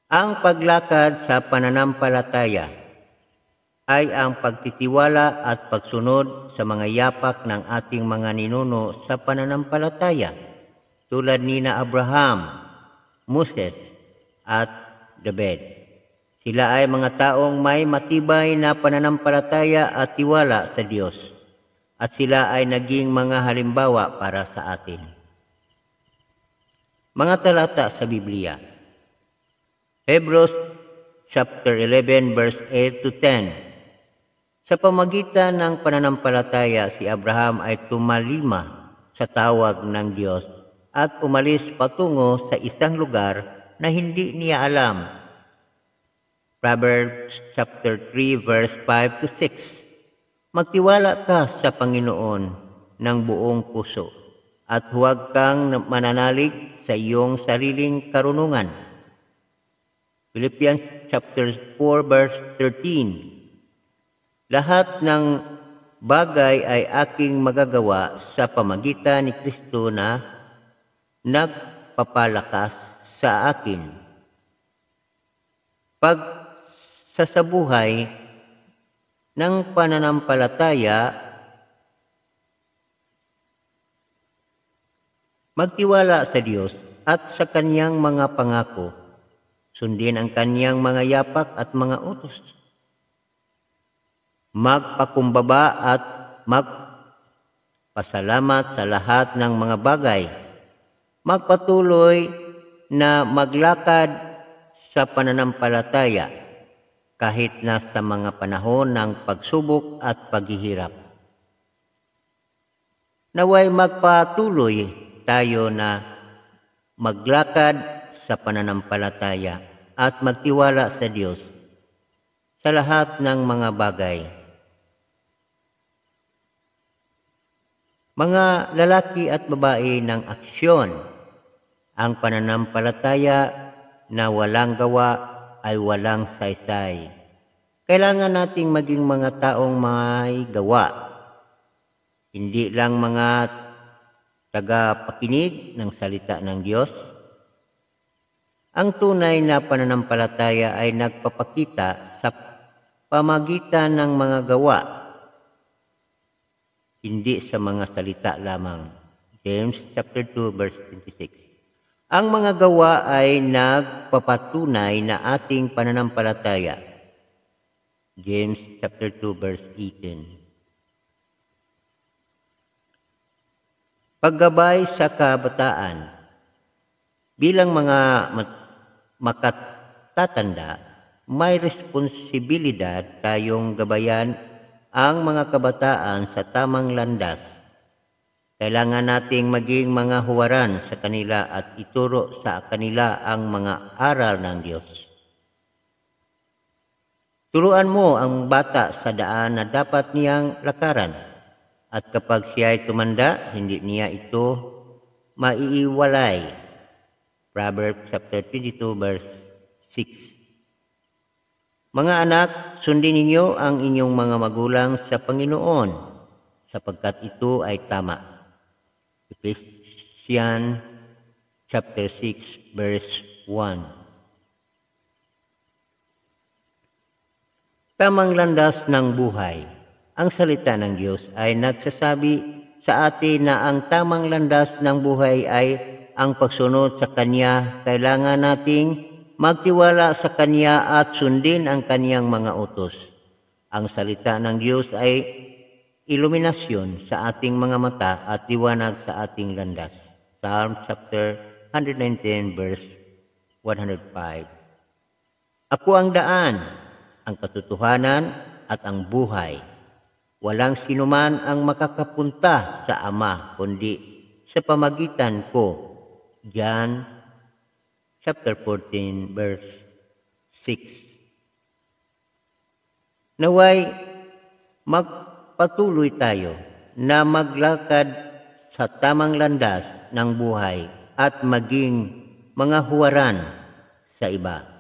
Ang paglakad sa pananampalataya ay ang pagtitiwala at pagsunod sa mga yapak ng ating mga ninuno sa pananampalataya tulad nina Abraham, Moses at David. Sila ay mga taong may matibay na pananampalataya at tiwala sa Diyos at sila ay naging mga halimbawa para sa atin. Mga talata sa Biblia. Hebrews chapter 11 verse 8 to 10. Sa pamagitan ng pananampalataya, si Abraham ay tumalima sa tawag ng Diyos at umalis patungo sa isang lugar na hindi niya alam. Proverbs chapter 3 verse 5 to 6. Magtiwala ka sa Panginoon ng buong puso at huwag kang mananalig sa iyong sariling karunungan. Philippians chapter 4 verse 13. Lahat ng bagay ay aking magagawa sa pamagitan ni Kristo na nagpapalakas sa akin. Pag sa buhay ng pananampalataya, magtiwala sa Diyos at sa Kanyang mga pangako. Sundin ang Kanyang mga yapak at mga utos. Magpakumbaba at magpasalamat sa lahat ng mga bagay. Magpatuloy na maglakad sa pananampalataya kahit na sa mga panahon ng pagsubok at paghihirap. Naway magpatuloy tayo na maglakad sa pananampalataya at magtiwala sa Diyos sa lahat ng mga bagay. Mga lalaki at babae ng aksyon, ang pananampalataya na walang gawa ay walang saysay. Kailangan nating maging mga taong may gawa, hindi lang mga tagapakinig ng salita ng Diyos. Ang tunay na pananampalataya ay nagpapakita sa pamagitan ng mga gawa, hindi sa mga salita lamang. James chapter 2 verse 26. Ang mga gawa ay nagpapatunay na ating pananampalataya. James chapter 2 verse 18. Paggabay sa kabataan. Bilang mga makatatanda, may responsibilidad tayong gabayan ang mga kabataan sa tamang landas. Kailangan nating maging mga huwaran sa kanila at ituro sa kanila ang mga aral ng Diyos. Turuan mo ang bata sa daan na dapat niyang lakaran, at kapag siya ay tumanda, hindi niya ito maiiwalay. Proverbs chapter 22 verse 6. Mga anak, sundin ninyo ang inyong mga magulang sa Panginoon, sapagkat ito ay tama. Ephesians chapter 6 verse 1. Tamang landas ng buhay. Ang salita ng Diyos ay nagsasabi sa atin na ang tamang landas ng buhay ay ang pagsunod sa Kanya. Kailangan nating magtiwala sa Kanya at sundin ang Kanyang mga utos. Ang salita ng Diyos ay iluminasyon sa ating mga mata at liwanag sa ating landas. Psalm chapter 119 verse 105. Ako ang daan, ang katotohanan at ang buhay. Walang sinuman ang makakapunta sa Ama kundi sa pamagitan ko. John chapter 14 verse 6. Naway magpatuloy tayo na maglakad sa tamang landas ng buhay at maging mga huwaran sa iba.